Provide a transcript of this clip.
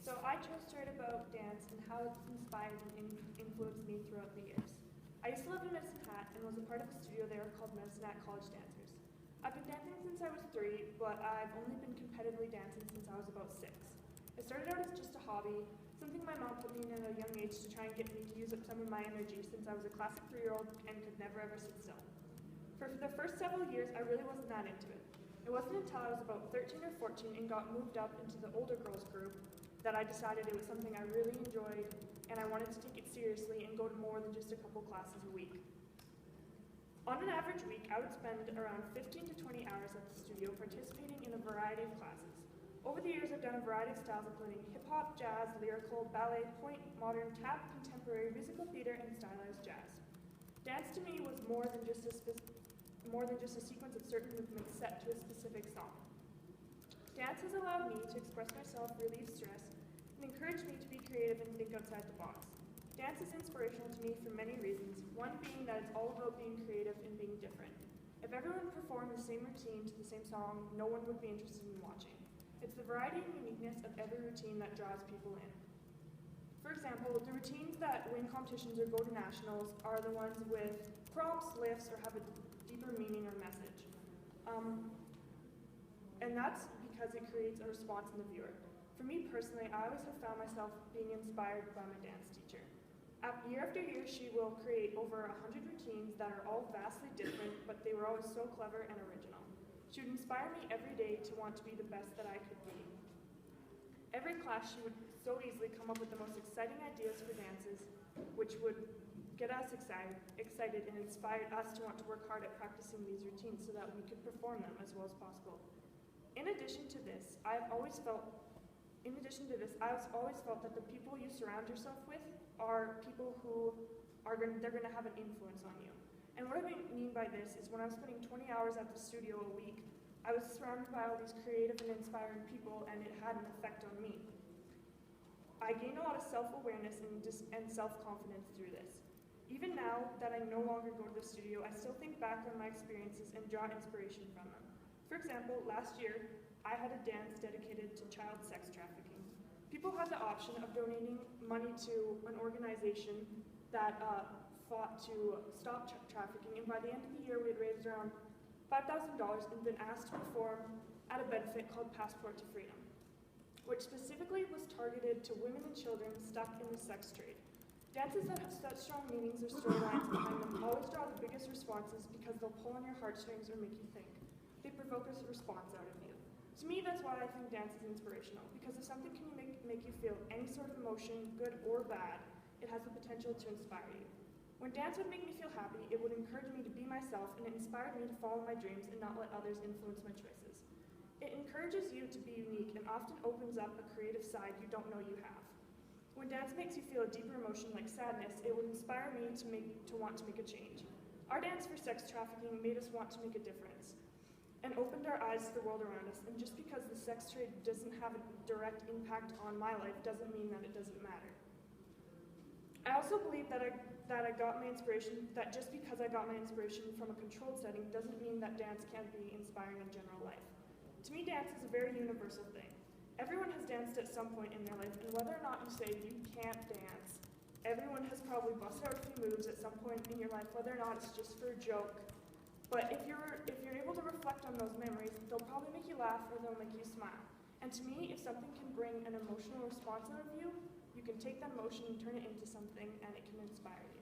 So I chose to write about dance and how it's inspired and influenced me throughout the years. I used to live in Medicine Hat and was a part of a studio there called Medicine Hat College Dancers. I've been dancing since I was 3, but I've only been competitively dancing since I was about 6. It started out as just a hobby, something my mom put me in at a young age to try and get me to use up some of my energy since I was a classic 3-year-old and could never ever sit still. For the first several years, I really wasn't that into it. It wasn't until I was about 13 or 14 and got moved up into the older girls group that I decided it was something I really enjoyed and I wanted to take it seriously and go to more than just a couple classes a week. On an average week, I would spend around 15 to 20 hours at the studio participating in a variety of classes. Over the years, I've done a variety of styles including hip-hop, jazz, lyrical, ballet, point, modern, tap, contemporary, musical theater, and stylized jazz. Dance to me was more than just a sequence of certain movements set to a specific song. Dance has allowed me to express myself, relieve stress, and encourage me to be creative and think outside the box. Dance is inspirational to me for many reasons, one being that it's all about being creative and being different. If everyone performed the same routine to the same song, no one would be interested in watching. It's the variety and uniqueness of every routine that draws people in. For example, the routines that win competitions or go to nationals are the ones with prompts, lifts, or have a deeper meaning or message. And that's because it creates a response in the viewer. For me personally, I always have found myself being inspired by my dance teacher. Year after year, she will create over 100 routines that are all vastly different, but they were always so clever and original. She would inspire me every day to want to be the best that I could be. Every class, she would so easily come up with the most exciting ideas for dances, which would get us excited and inspired us to want to work hard at practicing these routines so that we could perform them as well as possible. In addition to this, I've always felt that the people you surround yourself with are people who they're going to have an influence on you. And what I mean by this is when I was spending 20 hours at the studio a week, I was surrounded by all these creative and inspiring people, and it had an effect on me. I gained a lot of self-awareness and self-confidence through this. Even now that I no longer go to the studio, I still think back on my experiences and draw inspiration from them. For example, last year, I had a dance dedicated to child sex trafficking. People had the option of donating money to an organization that fought to stop trafficking, and by the end of the year, we had raised around $5,000 and been asked to perform at a benefit called Passport to Freedom, which specifically was targeted to women and children stuck in the sex trade. Dances that have such strong meanings or storylines behind them always draw the biggest responses because they'll pull on your heartstrings or make you think. They provoke a response out of you. To me, that's why I think dance is inspirational, because if something can make you feel any sort of emotion, good or bad, it has the potential to inspire you. When dance would make me feel happy, it would encourage me to be myself, and it inspired me to follow my dreams and not let others influence my choices. It encourages you to be unique and often opens up a creative side you don't know you have. When dance makes you feel a deeper emotion like sadness, it would inspire me to want to make a change. Our dance for sex trafficking made us want to make a difference and opened our eyes to the world around us. And just because the sex trade doesn't have a direct impact on my life doesn't mean that it doesn't matter. I also believe that just because I got my inspiration from a controlled setting doesn't mean that dance can't be inspiring in general life. To me, dance is a very universal thing. Everyone has danced at some point in their life, and whether or not you say you can't dance, everyone has probably busted out a few moves at some point in your life, whether or not it's just for a joke. But if you're able to reflect on those memories, they'll probably make you laugh or they'll make you smile. And to me, if something can bring an emotional response out of you, you can take that emotion and turn it into something, and it can inspire you.